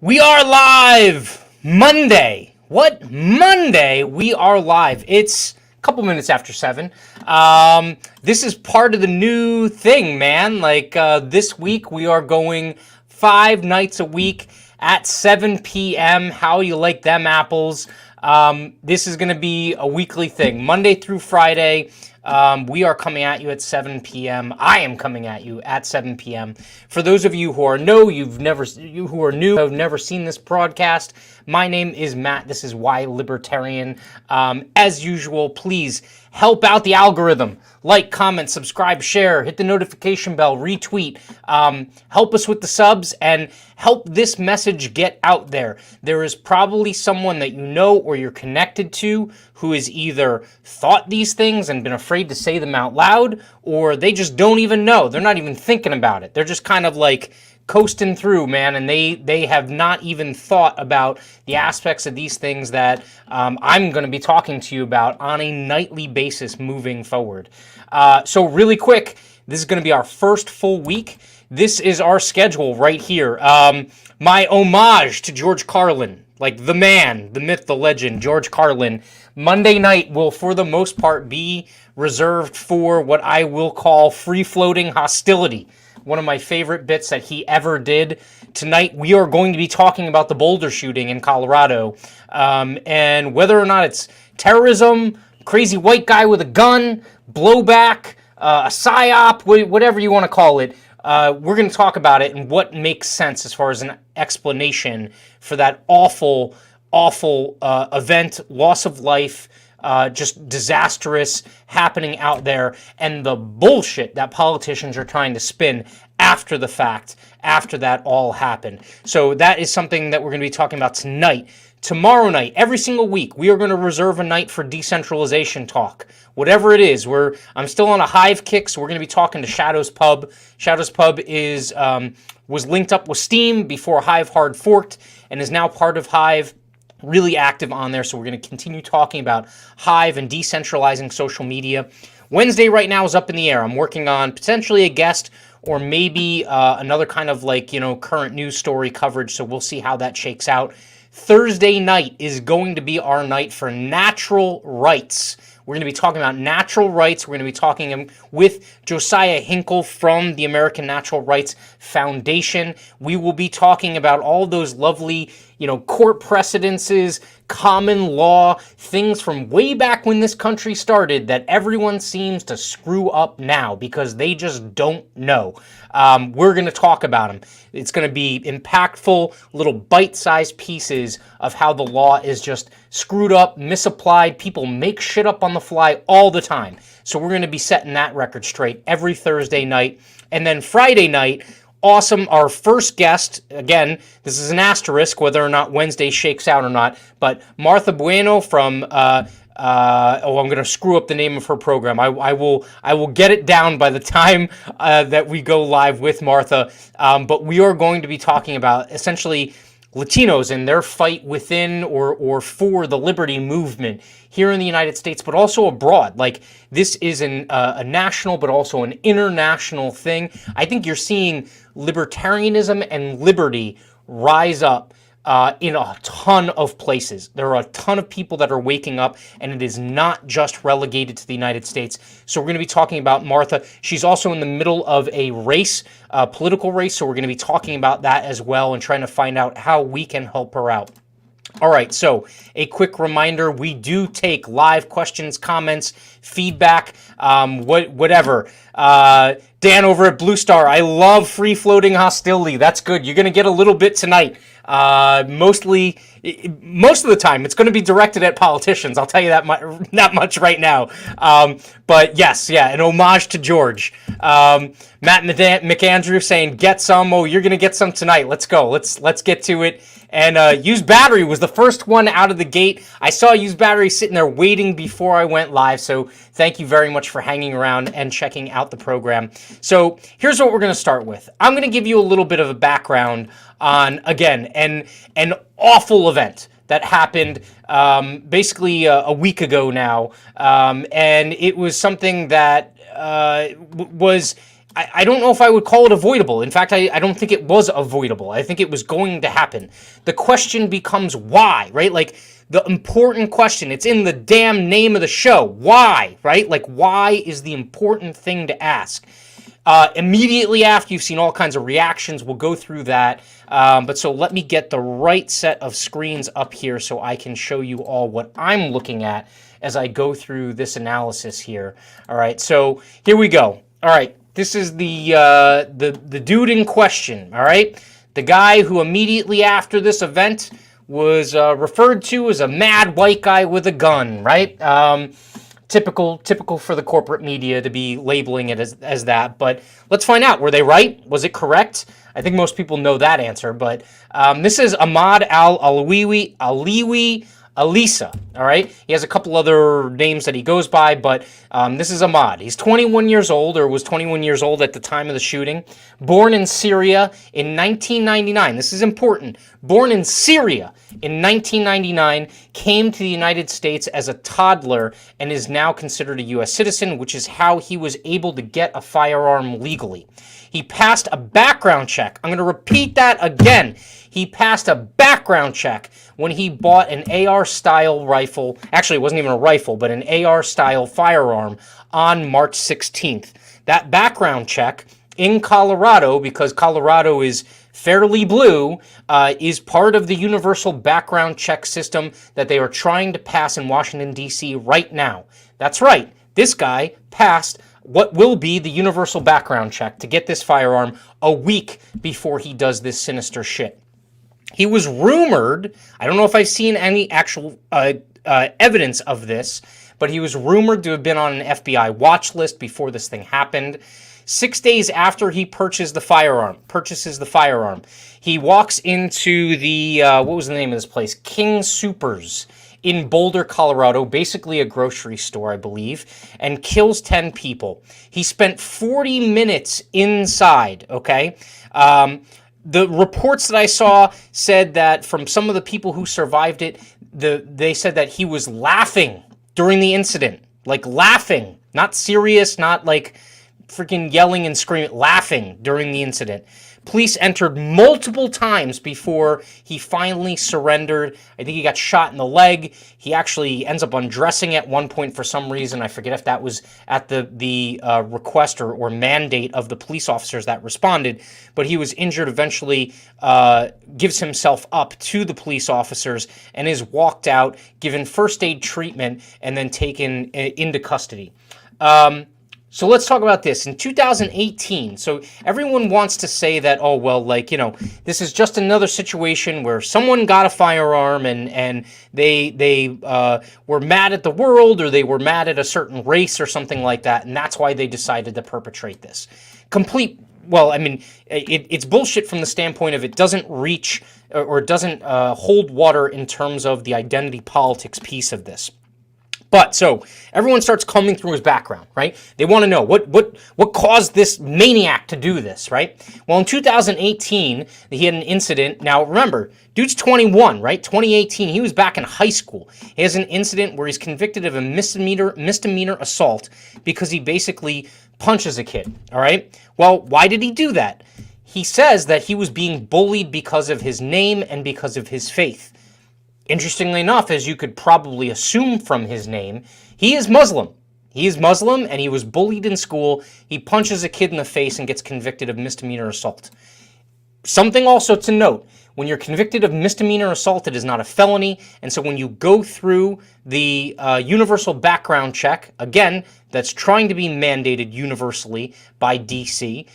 We are live! Monday. What? Monday? We are live. It's a couple minutes after 7. This is part of the new thing, man. This week we are going 5 nights a week at 7 p.m. How you like them apples? This is going to be a weekly thing. Monday through Friday. We are coming at you at 7 p.m. I am coming at you at 7 p.m. For those of you who are new, who have never seen this broadcast, my name is Matt. This is Why Libertarian. As usual, please help out the algorithm. Like, comment, subscribe, share, hit the notification bell, retweet. Help us with the subs and help this message get out there. There is probably someone that you know or you're connected to who has either thought these things and been afraid to say them out loud, or they just don't even know. They're not even thinking about it. They're just kind of like coasting through, man, and they have not even thought about the aspects of these things that I'm going to be talking to you about on a nightly basis moving forward. So really quick, this is going to be our first full week. This is our schedule right here. My homage to George Carlin, like the man, the myth, the legend, George Carlin. Monday night will, for the most part, be reserved for what I will call free-floating hostility. One of my favorite bits that he ever did. Tonight, we are going to be talking about the Boulder shooting in Colorado, and whether or not it's terrorism, crazy white guy with a gun, blowback, a psyop, whatever you want to call it. We're going to talk about it and what makes sense as far as an explanation for that awful event, loss of life, just disastrous happening out there, and the bullshit that politicians are trying to spin after the fact, after that all happened. So that is something that we're going to be talking about tonight. Tomorrow night, every single week, we are going to reserve a night for decentralization talk. Whatever it is, I'm still on a Hive kick, so we're going to be talking to Shadow's Pub. Shadow's Pub was linked up with Steam before Hive hard forked and is now part of Hive. Really active on there, so we're going to continue talking about Hive and decentralizing social media. Wednesday right now is up in the air. I'm working on potentially a guest or maybe another kind of current news story coverage, so we'll see how that shakes out. Thursday night is going to be our night for natural rights. We're going to be talking about natural rights. We're going to be talking with Josiah Hinkle from the American Natural Rights Foundation. We will be talking about all those lovely, court precedences, common law, things from way back when this country started that everyone seems to screw up now because they just don't know. We're going to talk about them. It's going to be impactful, little bite-sized pieces of how the law is just screwed up, misapplied. People make shit up on the fly all the time. So we're going to be setting that record straight every Thursday night. And then Friday night, awesome. Our first guest, again, this is an asterisk whether or not Wednesday shakes out or not, but Martha Bueno from I'm going to screw up the name of her program. I will get it down by the time that we go live with Martha. But we are going to be talking about essentially Latinos and their fight within or for the liberty movement here in the United States, but also abroad. Like, this is a national, but also an international thing. I think you're seeing libertarianism and liberty rise up in a ton of places. There are a ton of people that are waking up, and it is not just relegated to the United States. So we're going to be talking about Martha. She's also in the middle of a race, political race, so we're going to be talking about that as well and trying to find out how we can help her out. All right, so a quick reminder, we do take live questions, comments, feedback, whatever. Dan over at Blue Star, I love free-floating hostility. That's good. You're going to get a little bit tonight. Most of the time, it's going to be directed at politicians. I'll tell you that much right now. But yes, yeah, an homage to George. Matt McAndrew saying, get some. Oh, you're going to get some tonight. Let's go. Let's get to it. And Used Battery was the first one out of the gate. I saw Used Battery sitting there waiting before I went live, so thank you very much for hanging around and checking out the program. So here's what we're going to start with. I'm going to give you a little bit of a background on, again, an awful event that happened basically a week ago now, and it was something that was... I don't know if I would call it avoidable. In fact, I don't think it was avoidable. I think it was going to happen. The question becomes why, right? Like, the important question, it's in the damn name of the show. Why, right? Like, why is the important thing to ask? Immediately after, you've seen all kinds of reactions. We'll go through that. But so let me get the right set of screens up here so I can show you all what I'm looking at as I go through this analysis here. All right, so here we go. All right. This is the dude in question, all right? The guy who immediately after this event was referred to as a mad white guy with a gun, right? Typical for the corporate media to be labeling it as that. But let's find out. Were they right? Was it correct? I think most people know that answer. But this is Ahmad Aliwi Alisa, all right? He has a couple other names that he goes by, but this is Ahmad. He's 21 years old, or was 21 years old at the time of the shooting. Born in Syria in 1999. This is important. Born in Syria in 1999, came to the United States as a toddler, and is now considered a U.S. citizen, which is how he was able to get a firearm legally. He passed a background check. I'm going to repeat that again. He passed a background check when he bought an AR-style rifle. Actually, it wasn't even a rifle, but an AR-style firearm on March 16th. That background check in Colorado, because Colorado is fairly blue, is part of the universal background check system that they are trying to pass in Washington, D.C. right now. That's right. This guy passed what will be the universal background check to get this firearm a week before he does this sinister shit. He was rumored, I don't know if I've seen any actual evidence of this, but he was rumored to have been on an FBI watch list before this thing happened. 6 days after he purchases the firearm, he walks into the, what was the name of this place? King Supers in Boulder, Colorado, basically a grocery store, I believe, and kills 10 people. He spent 40 minutes inside, okay? The reports that I saw said that from some of the people who survived it, they said that he was laughing during the incident. Like laughing. Not serious, not like freaking yelling and screaming. Laughing during the incident. Police entered multiple times before he finally surrendered. I think he got shot in the leg. He actually ends up undressing at one point for some reason. I forget if that was at the request or mandate of the police officers that responded. But he was injured, eventually gives himself up to the police officers and is walked out, given first aid treatment, and then taken into custody. So let's talk about this. In 2018, so everyone wants to say that, oh, well, like, you know, this is just another situation where someone got a firearm and they were mad at the world, or they were mad at a certain race or something like that, and that's why they decided to perpetrate this. Complete well, I mean, it's bullshit from the standpoint of it doesn't reach or it doesn't hold water in terms of the identity politics piece of this. But so everyone starts combing through his background, right? They want to know what caused this maniac to do this, right? Well, in 2018, he had an incident. Now, remember, dude's 21, right? 2018, he was back in high school. He has an incident where he's convicted of a misdemeanor assault because he basically punches a kid, all right? Well, why did he do that? He says that he was being bullied because of his name and because of his faith. Interestingly enough, as you could probably assume from his name, he is Muslim. He is Muslim, and he was bullied in school. He punches a kid in the face and gets convicted of misdemeanor assault. Something also to note, when you're convicted of misdemeanor assault, it is not a felony, and so when you go through the universal background check, again, that's trying to be mandated universally by DC,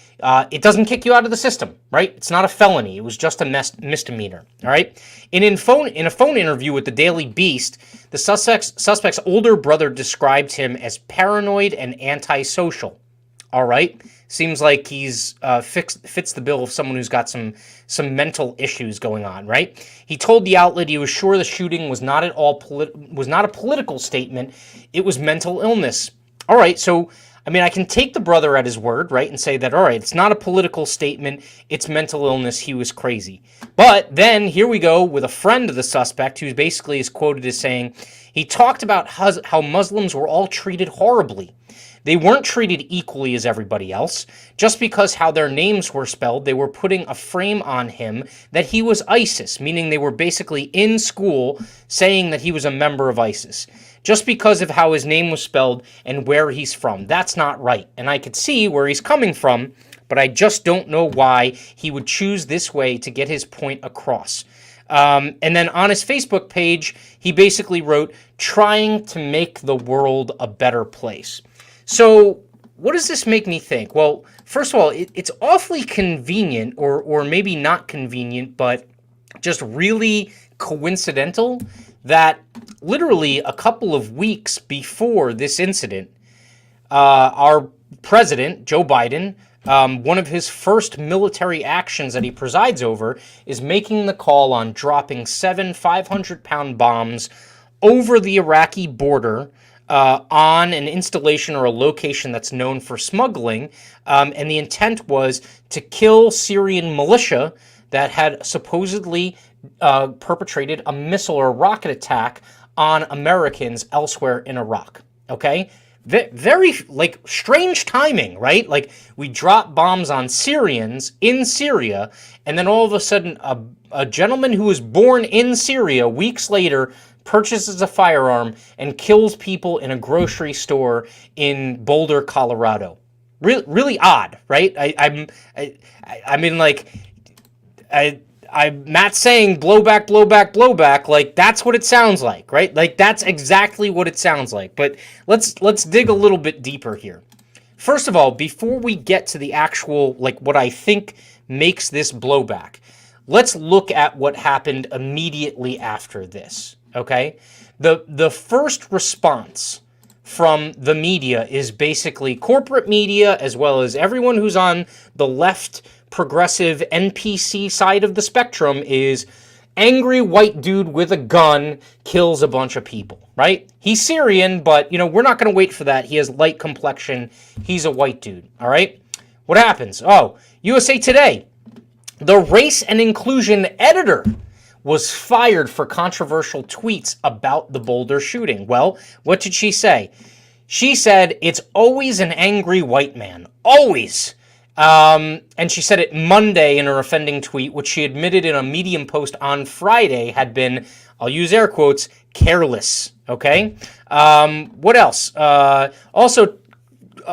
it doesn't kick you out of the system, right? It's not a felony. It was just a misdemeanor, all right? In a phone interview with the Daily Beast, the suspect's older brother described him as paranoid and antisocial, all right? Seems like he's fits the bill of someone who's got some mental issues going on, right? He told the outlet he was sure the shooting was not at all was not a political statement. It was mental illness. All right, so I mean, I can take the brother at his word, right, and say that, all right, it's not a political statement, it's mental illness, he was crazy. But then here we go with a friend of the suspect who basically is quoted as saying, he talked about how Muslims were all treated horribly. They weren't treated equally as everybody else. Just because how their names were spelled, they were putting a frame on him that he was ISIS, meaning they were basically in school saying that he was a member of ISIS. Just because of how his name was spelled and where he's from. That's not right. And I could see where he's coming from, but I just don't know why he would choose this way to get his point across. And then on his Facebook page, he basically wrote, trying to make the world a better place. So what does this make me think? Well, first of all, it's awfully convenient, or maybe not convenient, but just really coincidental that literally a couple of weeks before this incident, our president, Joe Biden, one of his first military actions that he presides over is making the call on dropping 7 500-pound bombs over the Iraqi border on an installation or a location that's known for smuggling, and the intent was to kill Syrian militia that had supposedly perpetrated a missile or rocket attack on Americans elsewhere in Iraq. Okay? Very, like, strange timing, right? Like, we drop bombs on Syrians in Syria, and then all of a sudden a gentleman who was born in Syria weeks later purchases a firearm and kills people in a grocery store in Boulder, Colorado. Really odd, right? I mean, like, I'm not saying blowback, blowback, blowback. Like, that's what it sounds like, right? Like, that's exactly what it sounds like. But let's dig a little bit deeper here. First of all, before we get to the actual, like, what I think makes this blowback, let's look at what happened immediately after this. Okay, the first response from the media is basically corporate media, as well as everyone who's on the left progressive NPC side of the spectrum, is angry white dude with a gun kills a bunch of people, right? He's Syrian, but, you know, we're not going to wait for that. He has light complexion. He's a white dude, all right? What happens? Oh, USA Today, the race and inclusion editor was fired for controversial tweets about the Boulder shooting. Well, what did she say? She said, it's always an angry white man. Always. And she said it Monday in her offending tweet, which she admitted in a Medium post on Friday had been, I'll use air quotes, careless. Okay? What else?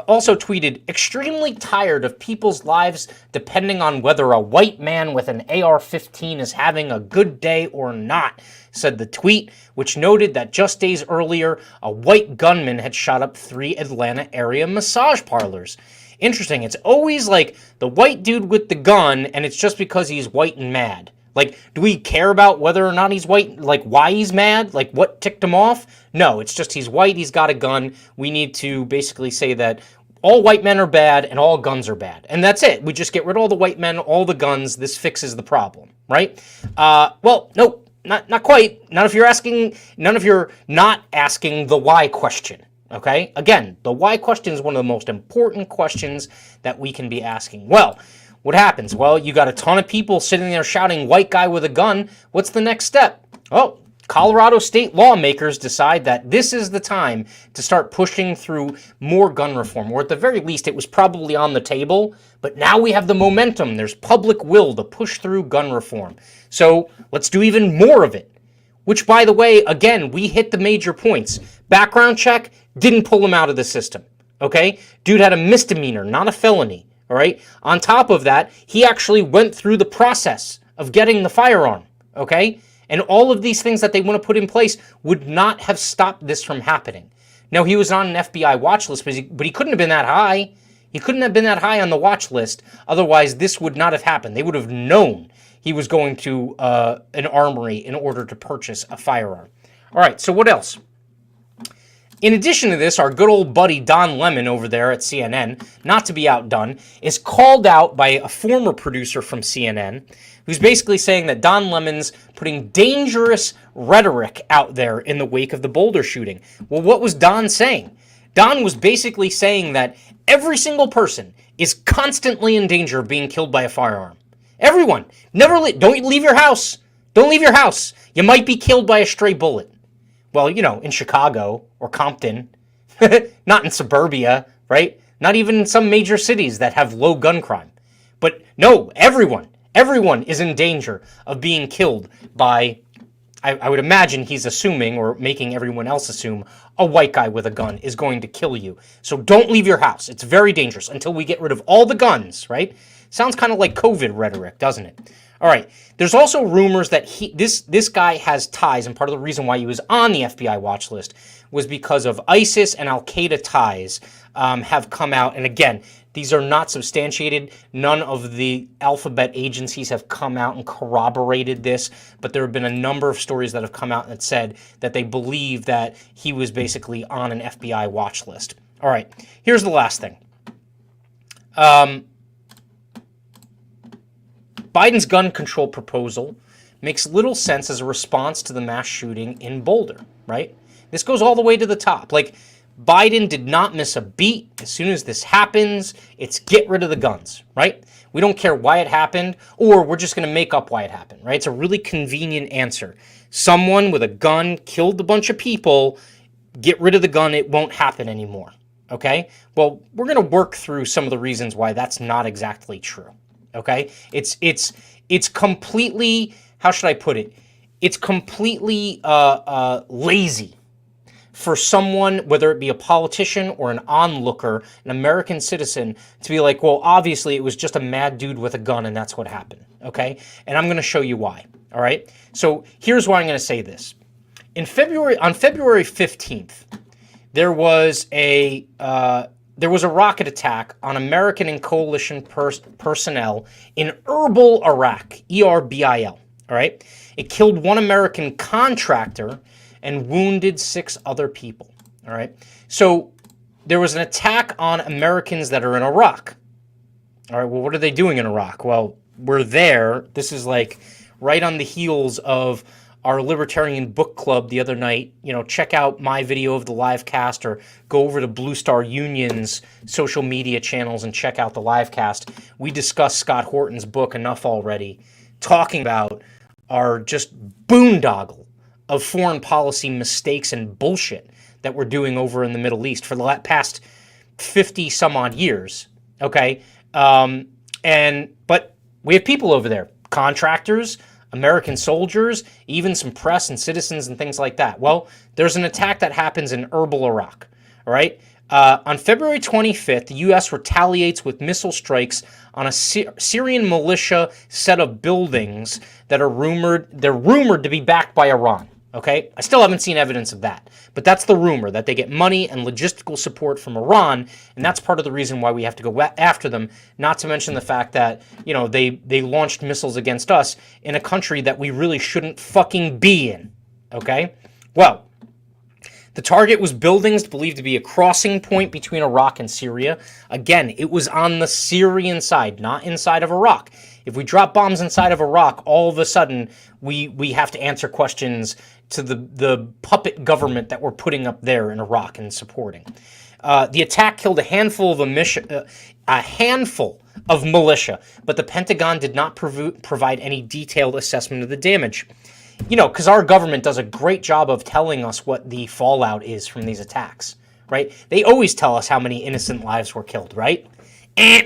Also tweeted, extremely tired of people's lives depending on whether a white man with an AR-15 is having a good day or not, said the tweet, which noted that just days earlier, a white gunman had shot up 3 Atlanta area massage parlors. Interesting. It's always like the white dude with the gun, and it's just because he's white and mad. Like, do we care about whether or not he's white? Like, why he's mad? Like, what ticked him off? No, it's just he's white, he's got a gun. We need to basically say that all white men are bad and all guns are bad. And that's it. We just get rid of all the white men, all the guns. This fixes the problem, right? Well, no, not quite. Not if you're not asking the why question, okay? Again, the why question is one of the most important questions that we can be asking. Well, what happens? Well, you got a ton of people sitting there shouting, white guy with a gun. What's the next step? Oh, Colorado state lawmakers decide that this is the time to start pushing through more gun reform, or at the very least, it was probably on the table, but now we have the momentum. There's public will to push through gun reform. So let's do even more of it, which, by the way, again, we hit the major points. Background check, didn't pull him out of the system, okay? Dude had a misdemeanor, not a felony, all right? On top of that, he actually went through the process of getting the firearm, okay? And all of these things that they want to put in place would not have stopped this from happening. Now, he was on an FBI watch list, but he couldn't have been that high. He couldn't have been that high on the watch list. Otherwise, this would not have happened. They would have known he was going to an armory in order to purchase a firearm. All right, so what else? In addition to this, our good old buddy Don Lemon over there at CNN, not to be outdone, is called out by a former producer from CNN who's basically saying that Don Lemon's putting dangerous rhetoric out there in the wake of the Boulder shooting. Well, what was Don saying? Don was basically saying that every single person is constantly in danger of being killed by a firearm. Everyone. Don't leave your house. Don't leave your house. You might be killed by a stray bullet. Well, you know, in Chicago or Compton, not in suburbia, right? Not even in some major cities that have low gun crime. But no, everyone is in danger of being killed by, I would imagine he's assuming, or making everyone else assume, a white guy with a gun is going to kill you. So don't leave your house. It's very dangerous until we get rid of all the guns, right? Sounds kind of like COVID rhetoric, doesn't it? All right. There's also rumors that this guy has ties, and part of the reason why he was on the FBI watch list was because of ISIS and Al-Qaeda ties have come out. And again, these are not substantiated. None of the alphabet agencies have come out and corroborated this, but there have been a number of stories that have come out that said that they believe that he was basically on an FBI watch list. All right. Here's the last thing. Biden's gun control proposal makes little sense as a response to the mass shooting in Boulder, right? This goes all the way to the top. Like, Biden did not miss a beat. As soon as this happens, it's get rid of the guns, right? We don't care why it happened, or we're just going to make up why it happened, right? It's a really convenient answer. Someone with a gun killed a bunch of people, get rid of the gun, it won't happen anymore, okay? Well, we're going to work through some of the reasons why that's not exactly true. Okay, it's completely, how should I put it? It's completely lazy for someone, whether it be a politician or an onlooker, an American citizen, to be like, well, obviously it was just a mad dude with a gun and that's what happened. Okay, and I'm going to show you why. All right, so here's why I'm going to say this. On February 15th, there was a rocket attack on American and coalition personnel in Erbil, Iraq, E-R-B-I-L, all right? It killed one American contractor and wounded 6 other people, all right? So there was an attack on Americans that are in Iraq. All right, well, what are they doing in Iraq? Well, we're there. This is like right on the heels of our Libertarian Book Club the other night. You know, check out my video of the live cast, or go over to Blue Star Union's social media channels and check out the live cast. We discussed Scott Horton's book enough already, talking about our just boondoggle of foreign policy mistakes and bullshit that we're doing over in the Middle East for the past 50 some odd years. Okay. But we have people over there, contractors, American soldiers, even some press and citizens and things like that. Well, there's an attack that happens in Erbil, Iraq. All right. On February 25th, the U.S. retaliates with missile strikes on a Syrian militia set of buildings that are rumored to be backed by Iran. Okay, I still haven't seen evidence of that, but that's the rumor, that they get money and logistical support from Iran, and that's part of the reason why we have to go after them, not to mention the fact that, you know, they launched missiles against us in a country that we really shouldn't fucking be in, okay? Well, The target was buildings believed to be a crossing point between Iraq and Syria. Again, it was on the Syrian side, not inside of Iraq. If we drop bombs inside of Iraq, all of a sudden we have to answer questions to the puppet government that we're putting up there in Iraq and supporting. The attack killed a handful of militia, but the Pentagon did not provide any detailed assessment of the damage. You know, because our government does a great job of telling us what the fallout is from these attacks, right? They always tell us how many innocent lives were killed, right?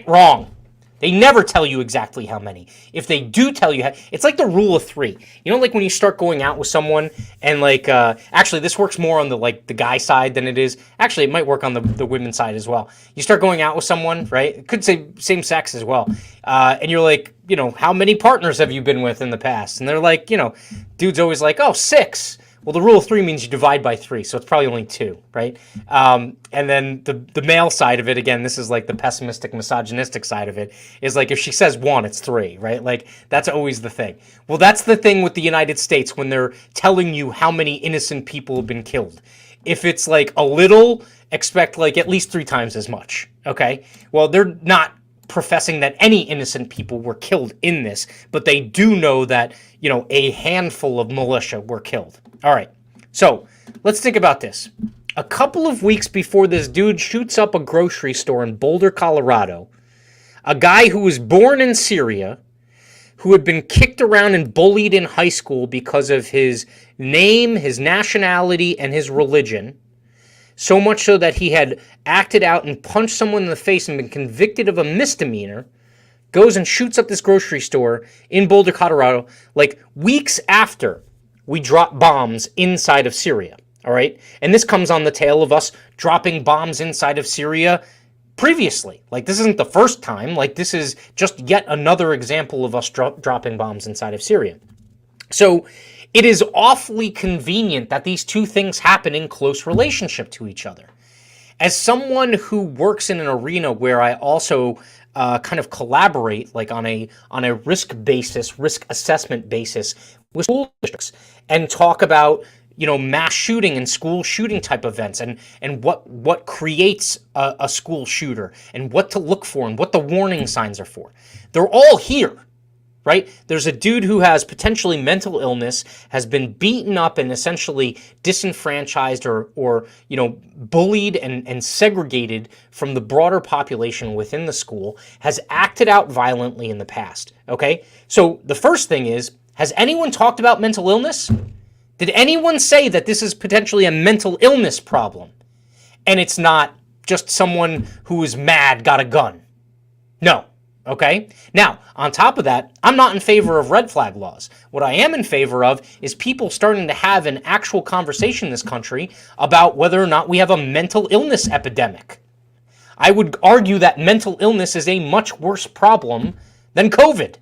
Wrong. They never tell you exactly how many. If they do tell you, it's like the rule of three. You know, like when you start going out with someone and like, actually this works more on the like the guy side than it is. Actually, it might work on the women's side as well. You start going out with someone, right? It could say same sex as well. And you're like, you know, how many partners have you been with in the past? And they're like, you know, dude's always like, oh, 6. Well, the rule of 3 means you divide by 3, so it's probably only 2, right? And then the male side of it, again, this is like the pessimistic, misogynistic side of it, is like if she says 1, it's 3, right? Like that's always the thing. Well, that's the thing with the United States when they're telling you how many innocent people have been killed. If it's like a little, expect like at least 3 times as much, okay? Well, they're not professing that any innocent people were killed in this, but they do know that, you know, a handful of militia were killed. All right, so let's think about this. A couple of weeks before this dude shoots up a grocery store in Boulder, Colorado, a guy who was born in Syria, who had been kicked around and bullied in high school because of his name, his nationality, and his religion, so much so that he had acted out and punched someone in the face and been convicted of a misdemeanor, goes and shoots up this grocery store in Boulder, Colorado, like weeks after we drop bombs inside of Syria, all right? And this comes on the tail of us dropping bombs inside of Syria previously. Like, this isn't the first time. Like, this is just yet another example of us dropping bombs inside of Syria. So it is awfully convenient that these two things happen in close relationship to each other. As someone who works in an arena where I also kind of collaborate, like on a risk basis, risk assessment basis with school districts, and talk about, you know, mass shooting and school shooting type events, and what creates a school shooter, and what to look for, and what the warning signs are for. They're all here, right? There's a dude who has potentially mental illness, has been beaten up and essentially disenfranchised or you know, bullied and segregated from the broader population within the school, has acted out violently in the past, okay? So the first thing is, has anyone talked about mental illness? Did anyone say that this is potentially a mental illness problem and it's not just someone who is mad got a gun? No. Okay? Now, on top of that, I'm not in favor of red flag laws. What I am in favor of is people starting to have an actual conversation in this country about whether or not we have a mental illness epidemic. I would argue that mental illness is a much worse problem than COVID.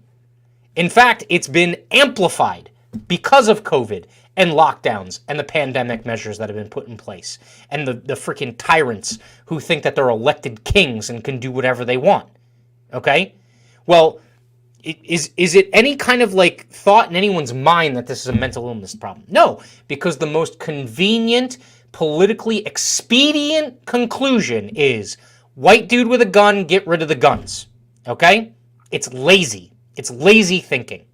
In fact, it's been amplified because of COVID and lockdowns and the pandemic measures that have been put in place, and the freaking tyrants who think that they're elected kings and can do whatever they want. Okay? Well, is it any kind of like thought in anyone's mind that this is a mental illness problem? No, because the most convenient, politically expedient conclusion is white dude with a gun, get rid of the guns. Okay? It's lazy. It's lazy thinking.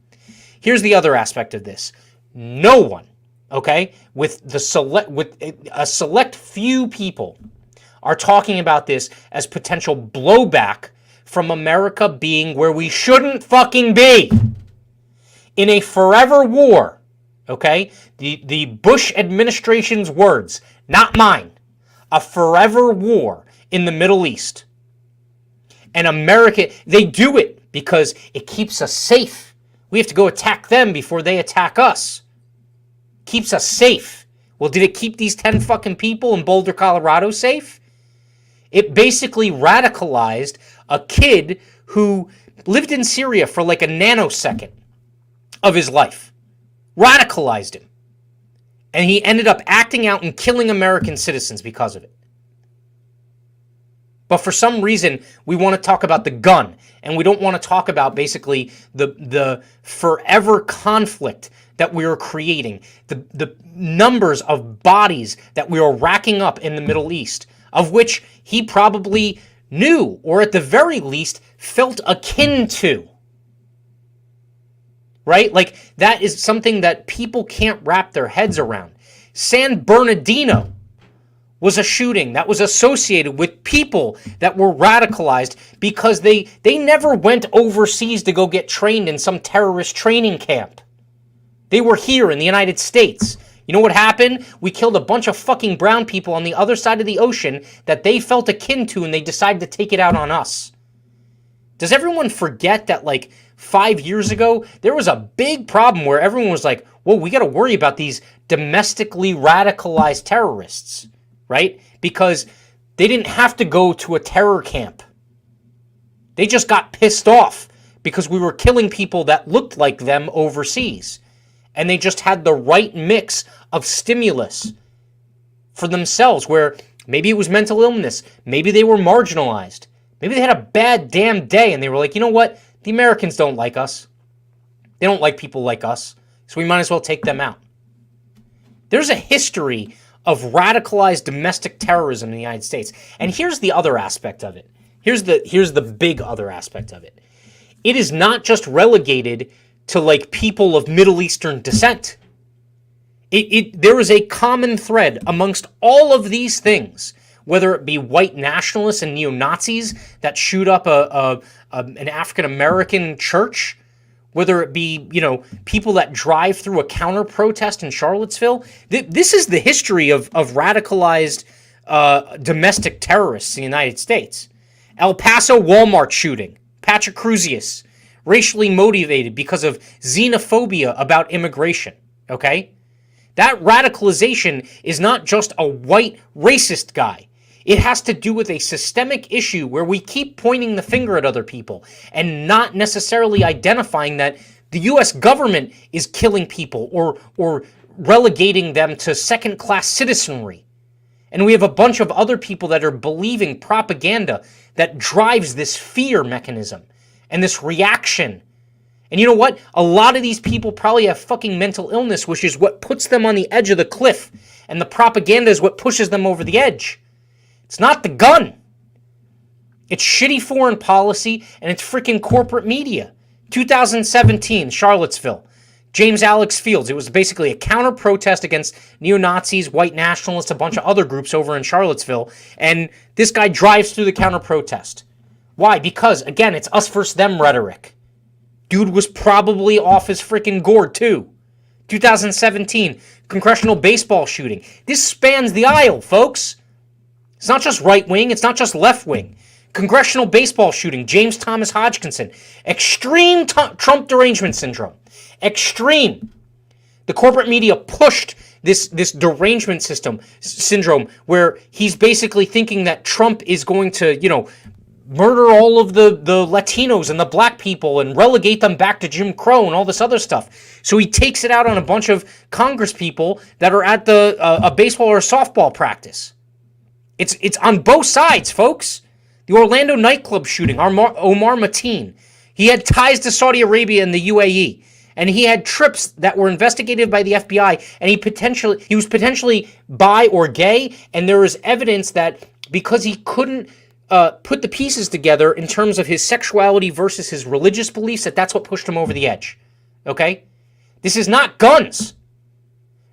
Here's the other aspect of this. No one, okay, with a select few people are talking about this as potential blowback from America being where we shouldn't fucking be. In a forever war, okay? The Bush administration's words, not mine. A forever war in the Middle East. And America, they do it because it keeps us safe. We have to go attack them before they attack us. Keeps us safe. Well, did it keep these 10 fucking people in Boulder, Colorado safe? It basically radicalized a kid who lived in Syria for like a nanosecond of his life. Radicalized him. And he ended up acting out and killing American citizens because of it. But for some reason, we want to talk about the gun, and we don't want to talk about basically the forever conflict that we were creating, the numbers of bodies that we were racking up in the Middle East, of which he probably knew, or at the very least, felt akin to. Right? Like, that is something that people can't wrap their heads around. San Bernardino was a shooting that was associated with people that were radicalized because they never went overseas to go get trained in some terrorist training camp. They were here in the United States. You know what happened? We killed a bunch of fucking brown people on the other side of the ocean that they felt akin to, and they decided to take it out on us. Does everyone forget that, like, 5 years ago, there was a big problem where everyone was like, whoa, we got to worry about these domestically radicalized terrorists, right? Because they didn't have to go to a terror camp. They just got pissed off because we were killing people that looked like them overseas. And they just had the right mix of stimulus for themselves, where maybe it was mental illness, maybe they were marginalized, maybe they had a bad damn day and they were like, you know what? The Americans don't like us. They don't like people like us, so we might as well take them out. There's a history of radicalized domestic terrorism in the United States. And here's the other aspect of it. Here's the big other aspect of it. It is not just relegated to, like, people of Middle Eastern descent. There is a common thread amongst all of these things, whether it be white nationalists and neo-Nazis that shoot up an African-American church, whether it be, you know, people that drive through a counter-protest in Charlottesville. This is the history of radicalized domestic terrorists in the United States. El Paso Walmart shooting, Patrick Crusius, racially motivated because of xenophobia about immigration, okay? That radicalization is not just a white racist guy. It has to do with a systemic issue where we keep pointing the finger at other people and not necessarily identifying that the U.S. government is killing people or relegating them to second-class citizenry. And we have a bunch of other people that are believing propaganda that drives this fear mechanism and this reaction. And you know what? A lot of these people probably have fucking mental illness, which is what puts them on the edge of the cliff. And the propaganda is what pushes them over the edge. It's not the gun. It's shitty foreign policy, and it's freaking corporate media. 2017, Charlottesville. James Alex Fields. It was basically a counter-protest against neo-Nazis, white nationalists, a bunch of other groups over in Charlottesville. And this guy drives through the counter-protest. Why? Because, again, it's us versus them rhetoric. Dude was probably off his freaking gourd, too. 2017, congressional baseball shooting. This spans the aisle, folks. It's not just right-wing. It's not just left-wing. Congressional baseball shooting, James Thomas Hodgkinson. Extreme Trump derangement syndrome. Extreme. The corporate media pushed this derangement syndrome where he's basically thinking that Trump is going to, you know, murder all of the Latinos and the black people and relegate them back to Jim Crow and all this other stuff. So he takes it out on a bunch of Congress people that are at a baseball or a softball practice. It's on both sides, folks. The Orlando nightclub shooting, Omar Mateen. He had ties to Saudi Arabia and the UAE. And he had trips that were investigated by the FBI. And he was potentially bi or gay. And there is evidence that because he couldn't put the pieces together in terms of his sexuality versus his religious beliefs, that's what pushed him over the edge. Okay? This is not guns.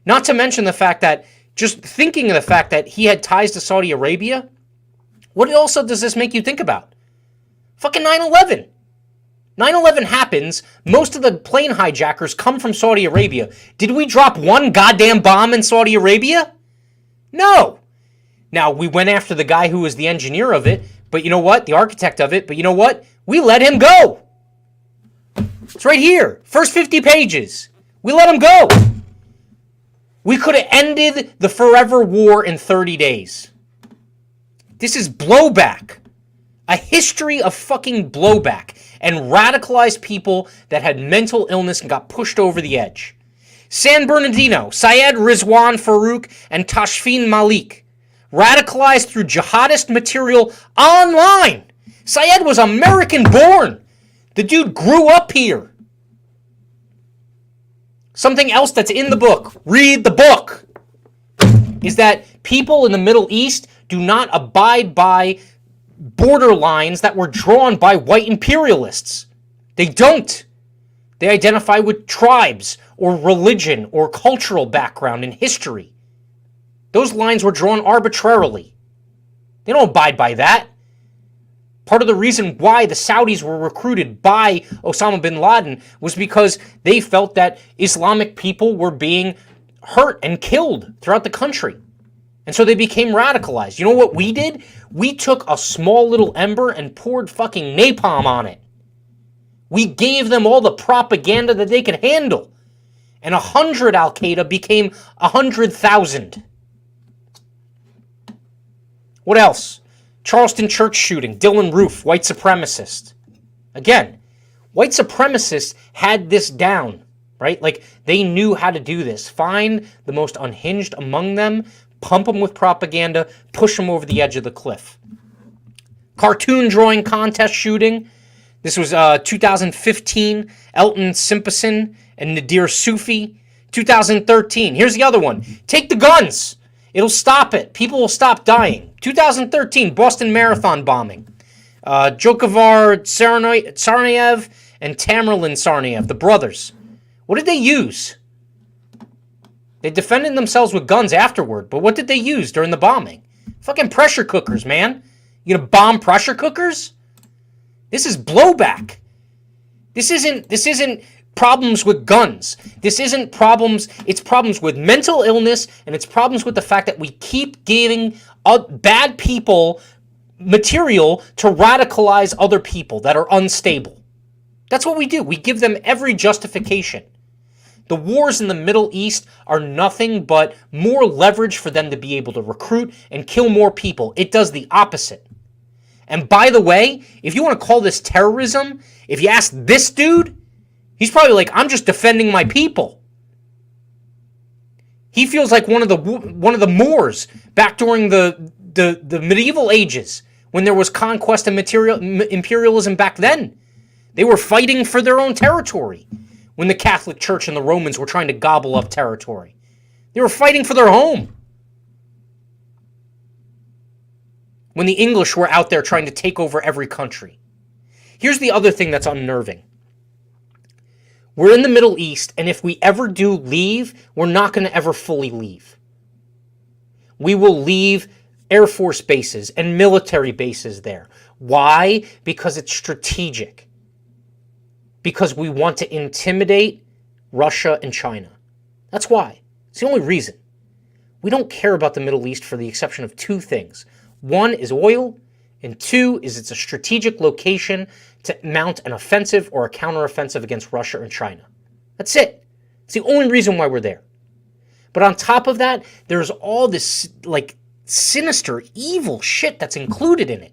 Not to mention the fact that, just thinking of the fact that he had ties to Saudi Arabia, what also does this make you think about? Fucking 9/11. 9/11 happens. Most of the plane hijackers come from Saudi Arabia. Did we drop one goddamn bomb in Saudi Arabia? No. Now, we went after the guy who was the engineer of it, but you know what? The architect of it, but you know what? We let him go. It's right here. First 50 pages. We let him go. We could have ended the forever war in 30 days. This is Blowback. A history of fucking blowback and radicalized people that had mental illness and got pushed over the edge. San Bernardino, Syed Rizwan Farouk and Tashfeen Malik. Radicalized through jihadist material online. Syed was American born. The dude grew up here. Something else that's in the book, read the book, is that people in the Middle East do not abide by border lines that were drawn by white imperialists. They don't. They identify with tribes or religion or cultural background and history. Those lines were drawn arbitrarily. They don't abide by that. Part of the reason why the Saudis were recruited by Osama bin Laden was because they felt that Islamic people were being hurt and killed throughout the country. And so they became radicalized. You know what we did? We took a small little ember and poured fucking napalm on it. We gave them all the propaganda that they could handle. And 100 Al-Qaeda became 100,000. What else? Charleston church shooting, Dylan Roof, white supremacist. Again, white supremacists had this down, right? Like, they knew how to do this. Find the most unhinged among them, pump them with propaganda, push them over the edge of the cliff. Cartoon drawing contest shooting. This was 2015, Elton Simpson and Nadir Sufi. 2013, here's the other one. Take the guns. It'll stop it. People will stop dying. 2013, Boston Marathon bombing. Djokovar Tsarnaev and Tamerlan Tsarnaev, the brothers. What did they use? They defended themselves with guns afterward, but what did they use during the bombing? Fucking pressure cookers, man. You gonna bomb pressure cookers? This is blowback. This isn't problems with guns. This isn't problems, it's problems with mental illness, and it's problems with the fact that we keep giving bad people material to radicalize other people that are unstable. That's what we do. We give them every justification. The wars in the Middle East are nothing but more leverage for them to be able to recruit and kill more people. It does the opposite. And by the way, if you want to call this terrorism, if you ask this dude, he's probably like, I'm just defending my people. He feels like one of the Moors back during the medieval ages when there was conquest and imperialism back then. They were fighting for their own territory when the Catholic Church and the Romans were trying to gobble up territory. They were fighting for their home. When the English were out there trying to take over every country. Here's the other thing that's unnerving. We're in the Middle East, and if we ever do leave, we're not going to ever fully leave. We will leave Air Force bases and military bases there. Why? Because it's strategic. Because we want to intimidate Russia and China. That's why. It's the only reason. We don't care about the Middle East for the exception of two things. One is oil, and two is it's a strategic location to mount an offensive or a counteroffensive against Russia and China. That's it. It's the only reason why we're there. But on top of that, there's all this like sinister, evil shit that's included in it.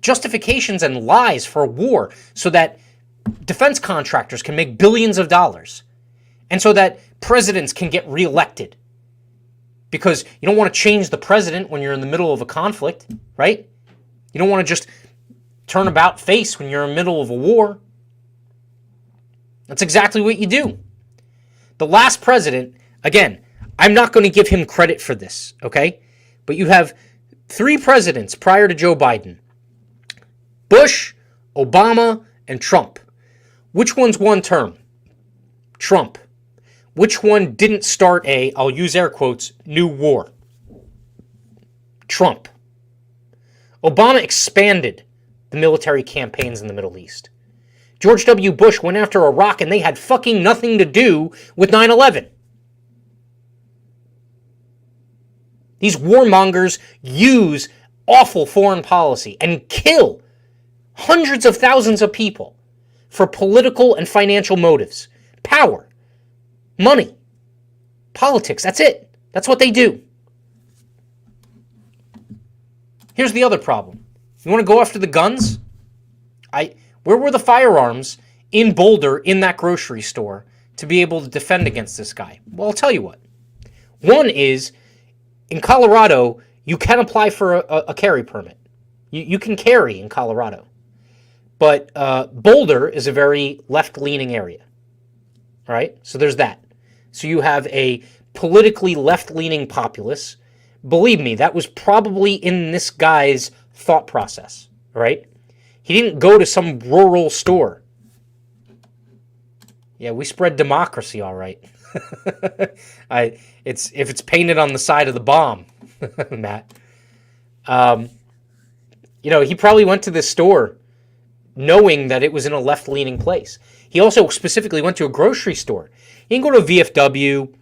Justifications and lies for a war so that defense contractors can make billions of dollars. And so that presidents can get reelected. Because you don't want to change the president when you're in the middle of a conflict, right? You don't want to just turn about face when you're in the middle of a war. That's exactly what you do. The last president, again, I'm not going to give him credit for this, okay? But you have 3 presidents prior to Joe Biden. Bush, Obama, and Trump. Which one's one term? Trump. Which one didn't start a, I'll use air quotes, new war? Trump. Obama expanded the military campaigns in the Middle East. George W. Bush went after Iraq and they had fucking nothing to do with 9/11. These warmongers use awful foreign policy and kill hundreds of thousands of people for political and financial motives. Power. Money. Politics. That's it. That's what they do. Here's the other problem. You want to go after the guns? Where were the firearms in Boulder in that grocery store to be able to defend against this guy? Well, I'll tell you what. One is, in Colorado, you can apply for a carry permit. You can carry in Colorado. But Boulder is a very left-leaning area. All right? So there's that. So you have a politically left-leaning populace. Believe me, that was probably in this guy's thought process, right? He didn't go to some rural store. Yeah, we spread democracy, all right. If it's painted on the side of the bomb, Matt. He probably went to this store knowing that it was in a left-leaning place. He also specifically went to a grocery store. He didn't go to a VFW.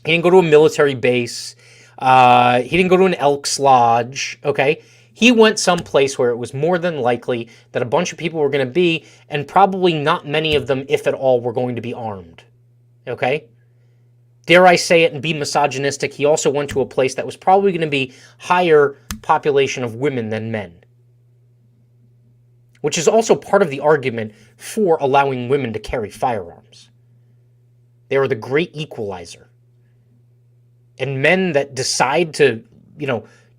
He didn't go to a military base. He didn't go to an Elks Lodge, okay? He went someplace where it was more than likely that a bunch of people were going to be, and probably not many of them, if at all, were going to be armed, okay? Dare I say it and be misogynistic, he also went to a place that was probably going to be higher population of women than men. Which is also part of the argument for allowing women to carry firearms. They are the great equalizer. And men that decide to,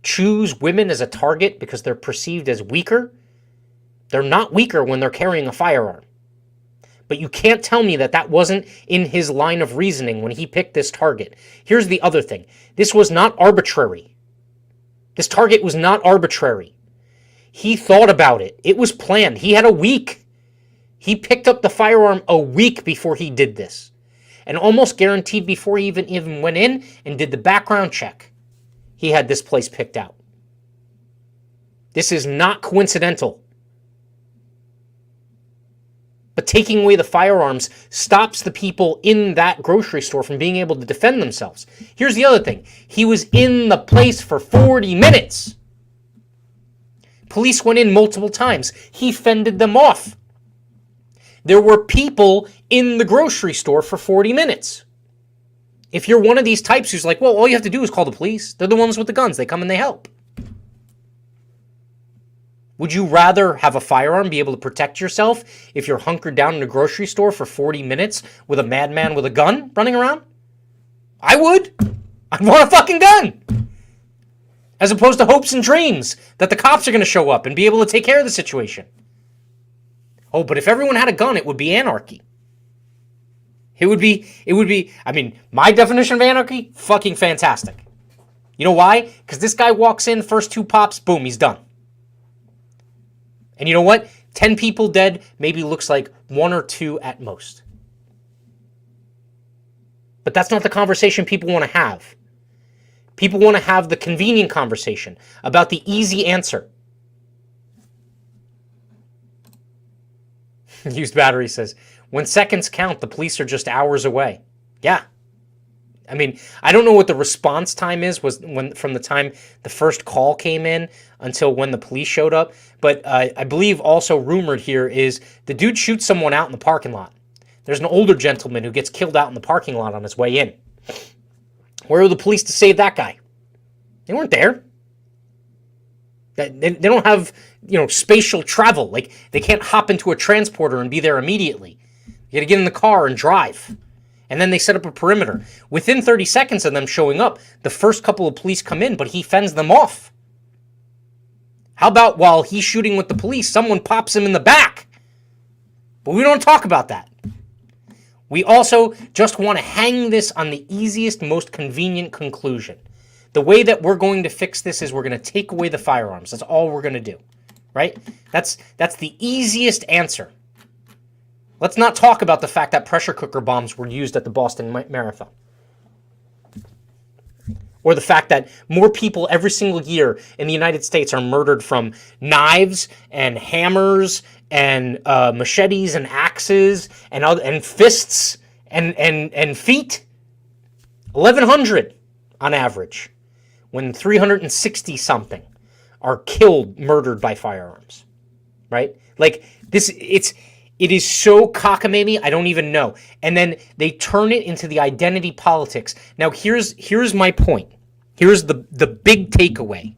choose women as a target because they're perceived as weaker, they're not weaker when they're carrying a firearm. But you can't tell me that that wasn't in his line of reasoning when he picked this target. Here's the other thing. This was not arbitrary. This target was not arbitrary. He thought about it. It was planned. He had a week. He picked up the firearm a week before he did this. And almost guaranteed before he even went in and did the background check, he had this place picked out. This is not coincidental. But taking away the firearms stops the people in that grocery store from being able to defend themselves. Here's the other thing. He was in the place for 40 minutes. Police went in multiple times. He fended them off. There were people in the grocery store for 40 minutes. If you're one of these types who's like, well, all you have to do is call the police. They're the ones with the guns. They come and they help. Would you rather have a firearm, be able to protect yourself if you're hunkered down in a grocery store for 40 minutes with a madman with a gun running around? I would. I'd want a fucking gun. As opposed to hopes and dreams that the cops are going to show up and be able to take care of the situation. Oh, but if everyone had a gun, it would be anarchy. It would be, my definition of anarchy, fucking fantastic. You know why? Because this guy walks in, first two pops, boom, he's done. And you know what? 10 people dead maybe looks like 1 or 2 at most. But that's not the conversation people want to have. People want to have the convenient conversation about the easy answer. Used Battery says, when seconds count, the police are just hours away. Yeah. I don't know what the response time was when from the time the first call came in until when the police showed up. But I believe also rumored here is the dude shoots someone out in the parking lot. There's an older gentleman who gets killed out in the parking lot on his way in. Where were the police to save that guy? They weren't there. They don't have, spatial travel. Like, they can't hop into a transporter and be there immediately. You got to get in the car and drive. And then they set up a perimeter. Within 30 seconds of them showing up, the first couple of police come in, but he fends them off. How about while he's shooting with the police, someone pops him in the back? But we don't talk about that. We also just want to hang this on the easiest, most convenient conclusion. The way that we're going to fix this is we're going to take away the firearms. That's all we're going to do, right? That's the easiest answer. Let's not talk about the fact that pressure cooker bombs were used at the Boston Marathon. Or the fact that more people every single year in the United States are murdered from knives and hammers and machetes and axes and fists and feet. 1,100 on average, when 360-something are killed, murdered by firearms, right? Like, it is so cockamamie, I don't even know. And then they turn it into the identity politics. Now, here's my point. Here's the big takeaway.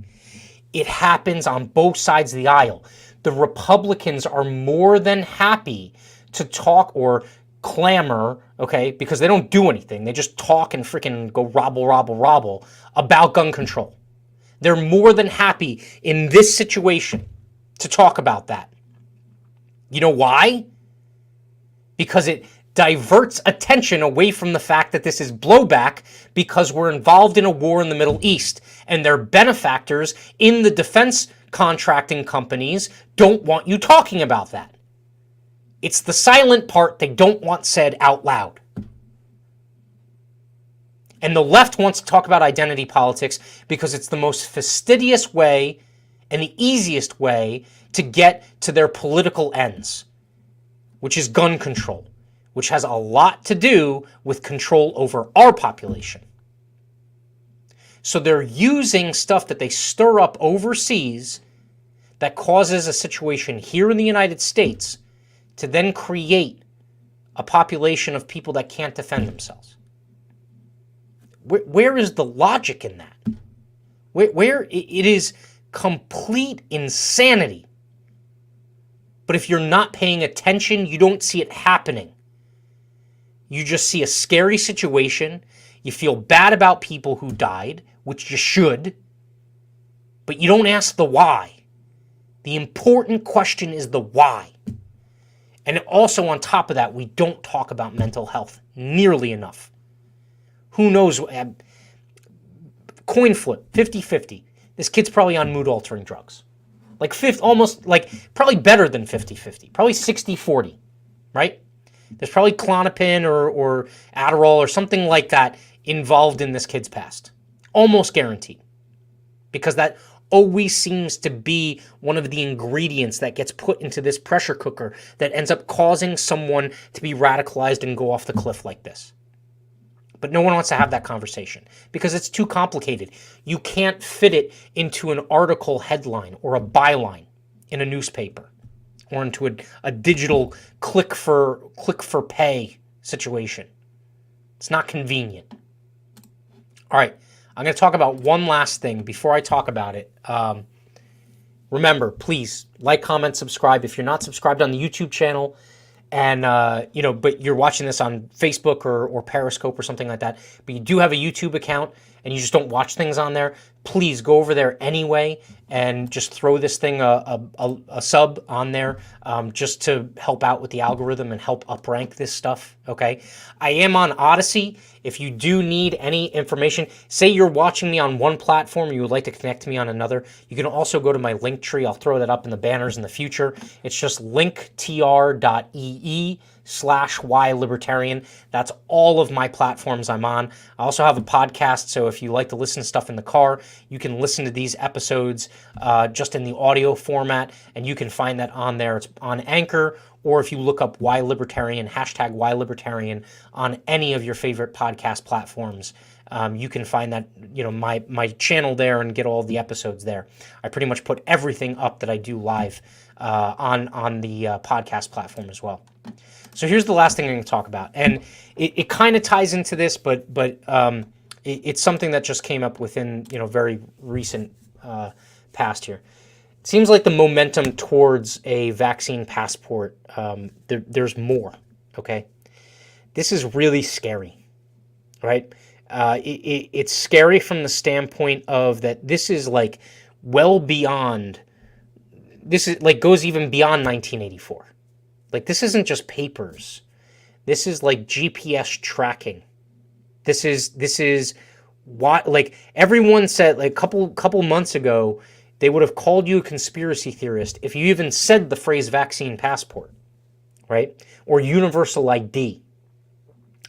It happens on both sides of the aisle. The Republicans are more than happy to talk or clamor, okay, because they don't do anything. They just talk and freaking go robble about gun control. They're more than happy in this situation to talk about that. You know why? Because it diverts attention away from the fact that this is blowback because we're involved in a war in the Middle East, and their benefactors in the defense contracting companies don't want you talking about that. It's the silent part they don't want said out loud. And the left wants to talk about identity politics because it's the most fastidious way and the easiest way to get to their political ends, which is gun control, which has a lot to do with control over our population. So they're using stuff that they stir up overseas that causes a situation here in the United States to then create a population of people that can't defend themselves. Where is the logic in that? Where it is complete insanity. But if you're not paying attention, you don't see it happening. You just see a scary situation. You feel bad about people who died, which you should, but you don't ask the why. The important question is the why. And also on top of that, we don't talk about mental health nearly enough. Who knows? Coin flip, 50-50. This kid's probably on mood-altering drugs. Like almost like probably better than 50-50. Probably 60-40, right? There's probably Klonopin or Adderall or something like that involved in this kid's past. Almost guaranteed. Because that always seems to be one of the ingredients that gets put into this pressure cooker that ends up causing someone to be radicalized and go off the cliff like this. But no one wants to have that conversation because it's too complicated. You can't fit it into an article headline or a byline in a newspaper or into a digital click for pay situation. It's not convenient. All right, I'm going to talk about one last thing before I talk about it. Remember, please like, comment, subscribe. If you're not subscribed on the YouTube channel, and but you're watching this on Facebook or Periscope or something like that, but you do have a YouTube account and you just don't watch things on there, please go over there anyway and just throw this thing a sub on there, just to help out with the algorithm and help uprank this stuff. Okay, I am on Odyssey. If you do need any information, say you're watching me on one platform, you would like to connect to me on another, you can also go to my link tree. I'll throw that up in the banners in the future. It's just linktr.ee/ylibertarian. That's all of my platforms I'm on. I also have a podcast, so if you like to listen to stuff in the car, you can listen to these episodes just in the audio format, and you can find that on there. It's on Anchor, or if you look up Why Libertarian, hashtag Why Libertarian on any of your favorite podcast platforms, you can find that, my channel there and get all the episodes there. I pretty much put everything up that I do live on the podcast platform as well. So here's the last thing I'm going to talk about, and it kind of ties into this, but it's something that just came up within very recent past here. It seems like the momentum towards a vaccine passport, there's more. Okay, this is really scary, right? It's scary from the standpoint of that this is like well beyond. This is like goes even beyond 1984. Like, this isn't just papers. This is like GPS tracking. This is what, like, everyone said, like, couple months ago, they would have called you a conspiracy theorist if you even said the phrase vaccine passport, right? Or universal ID.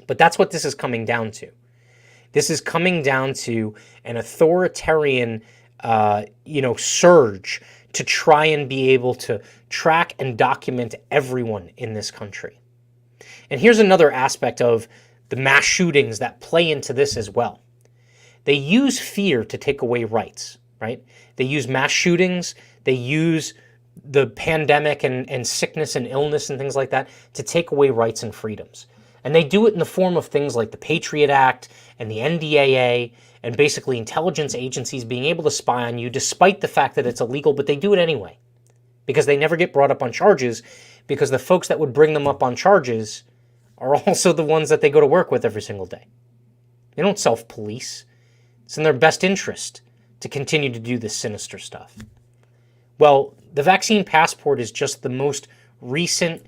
But that's what this is coming down to. This is coming down to an authoritarian, surge to try and be able to track and document everyone in this country. And here's another aspect of the mass shootings that play into this as well. They use fear to take away rights, right? They use mass shootings, they use the pandemic and sickness and illness and things like that to take away rights and freedoms. And they do it in the form of things like the Patriot Act and the NDAA, and basically intelligence agencies being able to spy on you despite the fact that it's illegal, but they do it anyway because they never get brought up on charges, because the folks that would bring them up on charges are also the ones that they go to work with every single day. They don't self-police. It's in their best interest to continue to do this sinister stuff. Well, the vaccine passport is just the most recent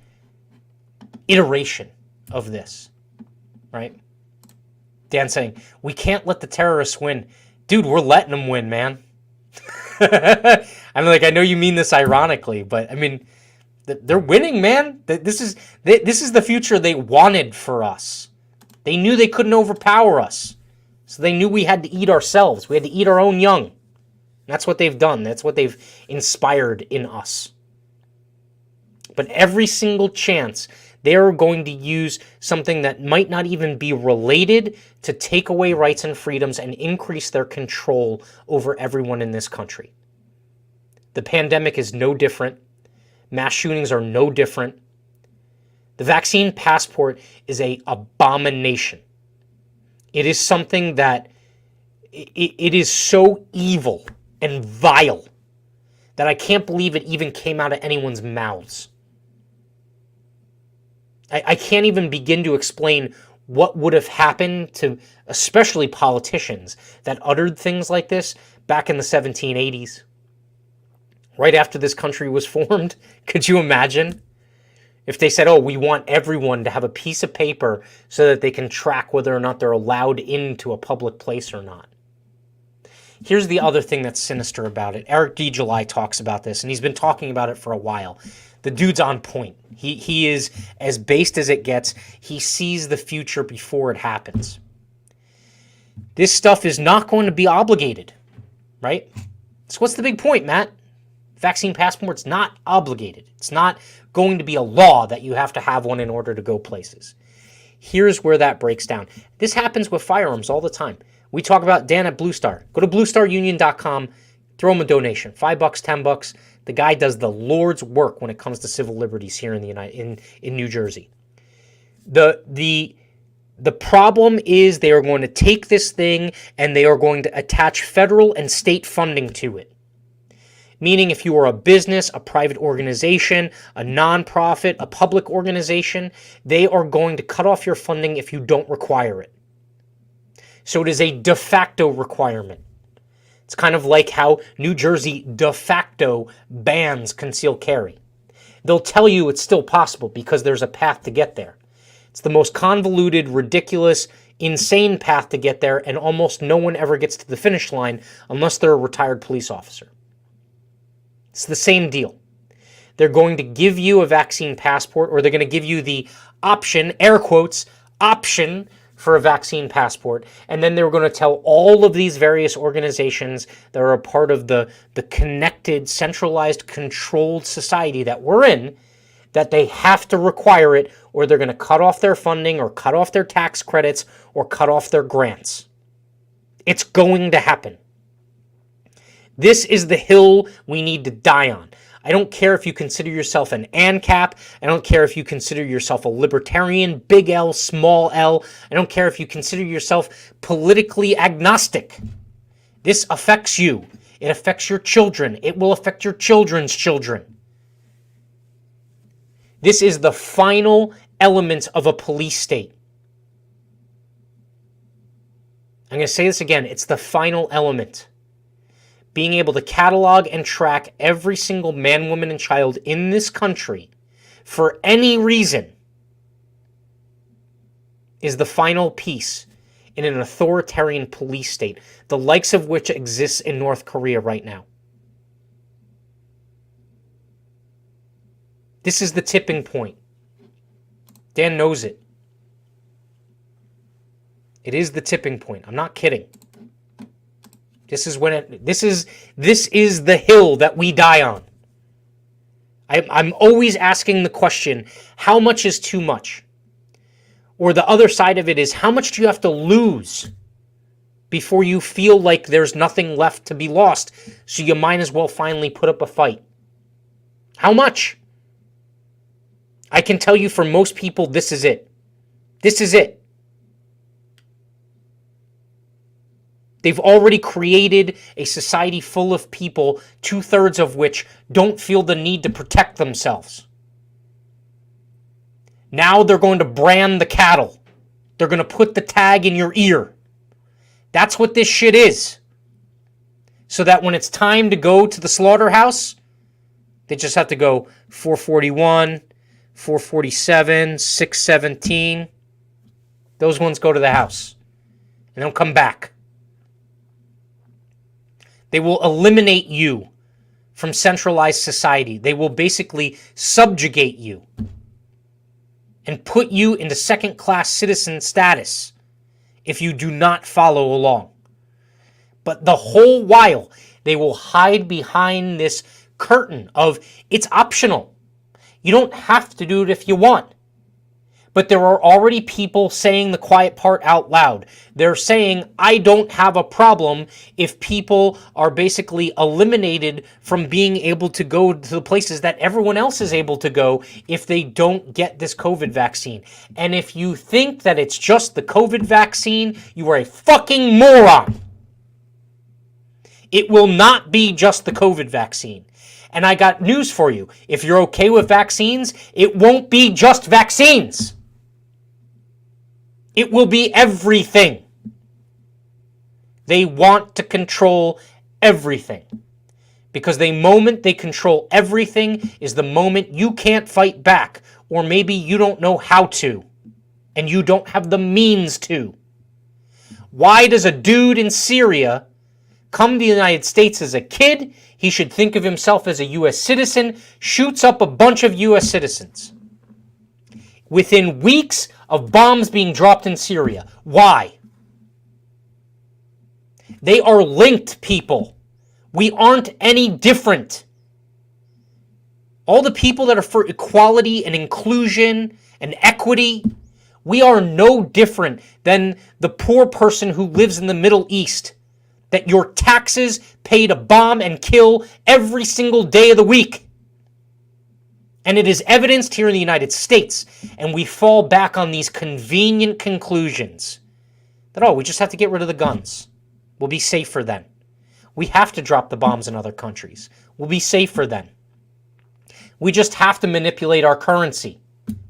iteration of this, right? Dan saying, we can't let the terrorists win. Dude, we're letting them win, man. I'm like, I know you mean this ironically, but I mean, they're winning, man. This is the future they wanted for us. They knew they couldn't overpower us. So they knew we had to eat ourselves. We had to eat our own young. That's what they've done. That's what they've inspired in us. But every single chance, they are going to use something that might not even be related to take away rights and freedoms and increase their control over everyone in this country. The pandemic is no different. Mass shootings are no different. The vaccine passport is an abomination. It is something that it is so evil and vile that I can't believe it even came out of anyone's mouths. I can't even begin to explain what would have happened to especially politicians that uttered things like this back in the 1780s. Right after this country was formed. Could you imagine? If they said, oh, we want everyone to have a piece of paper so that they can track whether or not they're allowed into a public place or not. Here's the other thing that's sinister about it. Eric D. July talks about this, and he's been talking about it for a while. The dude's on point. He is as based as it gets. He sees the future before it happens. This stuff is not going to be obligated, right? So what's the big point, Matt? Vaccine passport's not obligated. It's not going to be a law that you have to have one in order to go places. Here's where that breaks down. This happens with firearms all the time. We talk about Dan at Blue Star. Go to bluestarunion.com, throw him a donation, $5, $10. The guy does the Lord's work when it comes to civil liberties here in New Jersey. The problem is they are going to take this thing and they are going to attach federal and state funding to it. Meaning if you are a business, a private organization, a nonprofit, a public organization, they are going to cut off your funding if you don't require it. So it is a de facto requirement. It's kind of like how New Jersey de facto bans concealed carry. They'll tell you it's still possible because there's a path to get there. It's the most convoluted, ridiculous, insane path to get there, and almost no one ever gets to the finish line unless they're a retired police officer. It's the same deal. They're going to give you a vaccine passport, or they're going to give you the option, air quotes, option for a vaccine passport. And then they're going to tell all of these various organizations that are a part of the connected, centralized, controlled society that we're in, that they have to require it, or they're going to cut off their funding, or cut off their tax credits, or cut off their grants. It's going to happen. This is the hill we need to die on. I don't care if you consider yourself an ANCAP. I don't care if you consider yourself a libertarian, big L, small l. I don't care if you consider yourself politically agnostic. This affects you. It affects your children. It will affect your children's children. This is the final element of a police state. I'm going to say this again. It's the final element. Being able to catalog and track every single man, woman, and child in this country for any reason is the final piece in an authoritarian police state, the likes of which exists in North Korea right now. This is the tipping point. Dan knows it. It is the tipping point. I'm not kidding. This is the hill that we die on. I'm always asking the question, how much is too much? Or the other side of it is, how much do you have to lose before you feel like there's nothing left to be lost, so you might as well finally put up a fight? How much? I can tell you for most people, this is it. This is it. They've already created a society full of people, 2/3 of which don't feel the need to protect themselves. Now they're going to brand the cattle. They're going to put the tag in your ear. That's what this shit is. So that when it's time to go to the slaughterhouse, they just have to go 441, 447, 617. Those ones go to the House and don't come back. They will eliminate you from centralized society. They will basically subjugate you and put you into second-class citizen status if you do not follow along. But the whole while, they will hide behind this curtain of it's optional. You don't have to do it if you want. But there are already people saying the quiet part out loud. They're saying, I don't have a problem if people are basically eliminated from being able to go to the places that everyone else is able to go if they don't get this COVID vaccine. And if you think that it's just the COVID vaccine, you are a fucking moron. It will not be just the COVID vaccine. And I got news for you. If you're okay with vaccines, it won't be just vaccines. It will be everything. They want to control everything. Because the moment they control everything is the moment you can't fight back. Or maybe you don't know how to. And you don't have the means to. Why does a dude in Syria come to the United States as a kid? He should think of himself as a U.S. citizen, shoots up a bunch of U.S. citizens. Within weeks of bombs being dropped in Syria. Why? They are linked, people. We aren't any different. All the people that are for equality and inclusion and equity, we are no different than the poor person who lives in the Middle East that your taxes pay to bomb and kill every single day of the week. And it is evidenced here in the United States. And we fall back on these convenient conclusions that, oh, we just have to get rid of the guns. We'll be safer then. We have to drop the bombs in other countries. We'll be safer then. We just have to manipulate our currency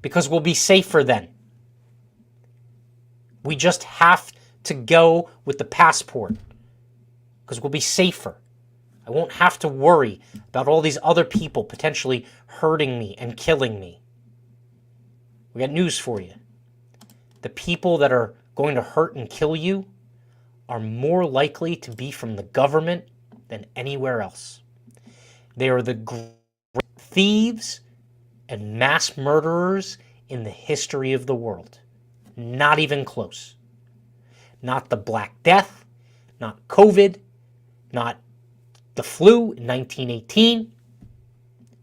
because we'll be safer then. We just have to go with the passport because we'll be safer. I won't have to worry about all these other people potentially hurting me and killing me. We got news for you. The people that are going to hurt and kill you are more likely to be from the government than anywhere else. They are the great thieves and mass murderers in the history of the world. Not even close. Not the Black Death, not COVID, not the flu in 1918,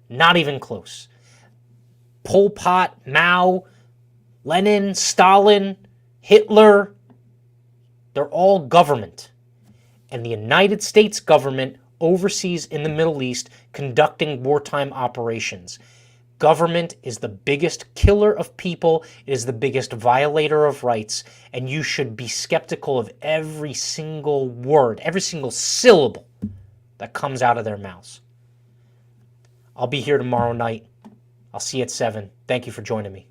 not even close. Pol Pot, Mao, Lenin, Stalin, Hitler, they're all government. And the United States government overseas in the Middle East conducting wartime operations. Government is the biggest killer of people, it is the biggest violator of rights, and you should be skeptical of every single word, every single syllable that comes out of their mouths. I'll be here tomorrow night. I'll see you at 7. Thank you for joining me.